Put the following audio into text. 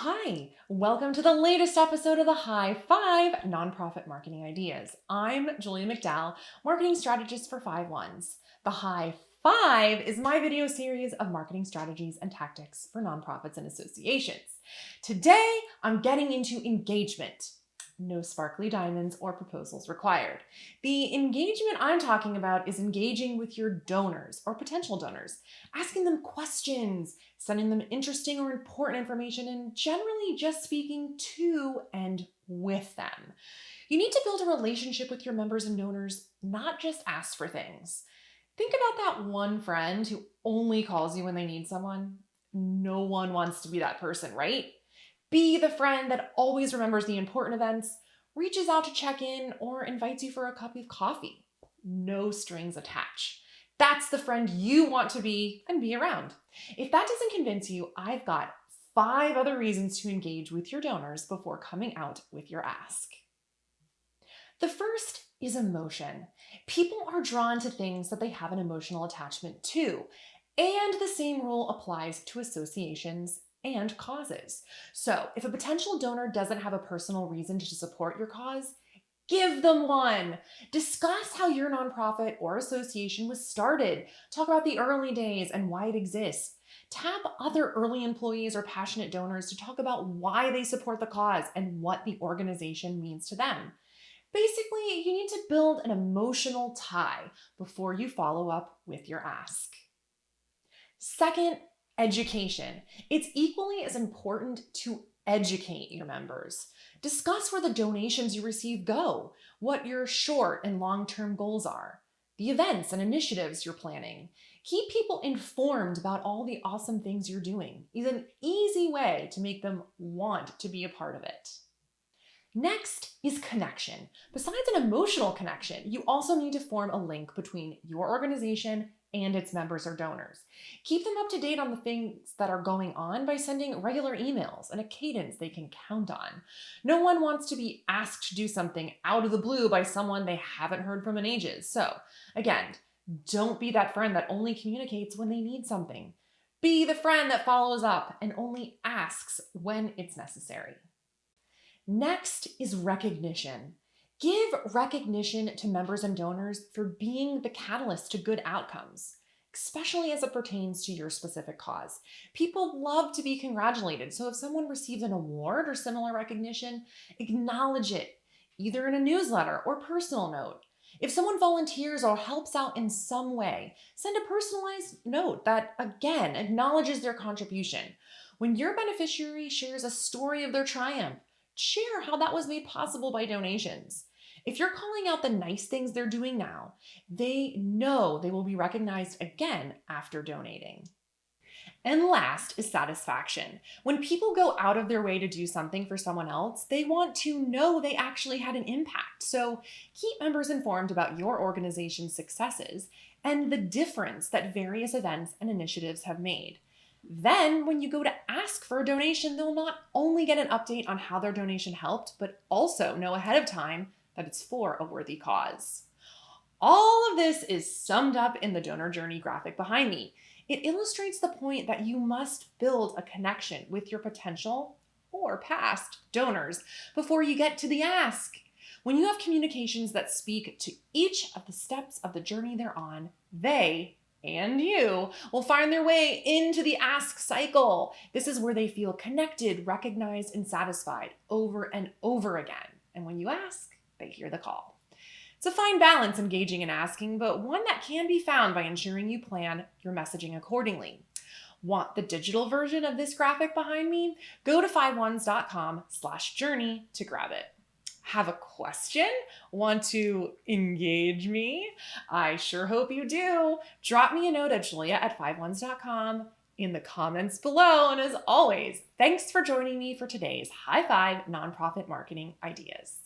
Hi, welcome to the latest episode of the High Five Nonprofit Marketing Ideas. I'm Julia McDowell, marketing strategist for Five Ones. The High Five is my video series of marketing strategies and tactics for nonprofits and associations. Today, I'm getting into engagement. No sparkly diamonds or proposals required. The engagement I'm talking about is engaging with your donors or potential donors, asking them questions, sending them interesting or important information, and generally just speaking to and with them. You need to build a relationship with your members and donors, not just ask for things. Think about that one friend who only calls you when they need someone. No one wants to be that person, right? Be the friend that always remembers the important events, reaches out to check in, or invites you for a cup of coffee. No strings attached. That's the friend you want to be and be around. If that doesn't convince you, I've got 5 other reasons to engage with your donors before coming out with your ask. The first is emotion. People are drawn to things that they have an emotional attachment to, and the same rule applies to associations and causes. So if a potential donor doesn't have a personal reason to support your cause, give them one. Discuss how your nonprofit or association was started. Talk about the early days and why it exists. Tap other early employees or passionate donors to talk about why they support the cause and what the organization means to them. Basically, you need to build an emotional tie before you follow up with your ask. Second, education. It's equally as important to educate your members. Discuss where the donations you receive go, what your short and long-term goals are, the events and initiatives you're planning. Keep people informed about all the awesome things you're doing. Is an easy way to make them want to be a part of it. Next is connection. Besides an emotional connection, you also need to form a link between your organization and its members or donors. Keep them up to date on the things that are going on by sending regular emails and a cadence they can count on. No one wants to be asked to do something out of the blue by someone they haven't heard from in ages. So again, don't be that friend that only communicates when they need something. Be the friend that follows up and only asks when it's necessary. Next is recognition. Give recognition to members and donors for being the catalyst to good outcomes, especially as it pertains to your specific cause. People love to be congratulated, so if someone receives an award or similar recognition, acknowledge it, either in a newsletter or personal note. If someone volunteers or helps out in some way, send a personalized note that, again, acknowledges their contribution. When your beneficiary shares a story of their triumph, share how that was made possible by donations. If you're calling out the nice things they're doing now, they know they will be recognized again after donating. And last is satisfaction. When people go out of their way to do something for someone else, they want to know they actually had an impact. So keep members informed about your organization's successes and the difference that various events and initiatives have made. Then, when you go to ask for a donation, they'll not only get an update on how their donation helped, but also know ahead of time that it's for a worthy cause. All of this is summed up in the donor journey graphic behind me. It illustrates the point that you must build a connection with your potential or past donors before you get to the ask. When you have communications that speak to each of the steps of the journey they're on, they and you will find their way into the ask cycle. This is where they feel connected, recognized, and satisfied over and over again. And when you ask, they hear the call. It's a fine balance engaging and asking, but one that can be found by ensuring you plan your messaging accordingly. Want the digital version of this graphic behind me? Go to fiveones.com/journey to grab it. Have a question? Want to engage me? I sure hope you do. Drop me a note at julia@fiveones.com in the comments below. And as always, thanks for joining me for today's High Five Nonprofit Marketing Ideas.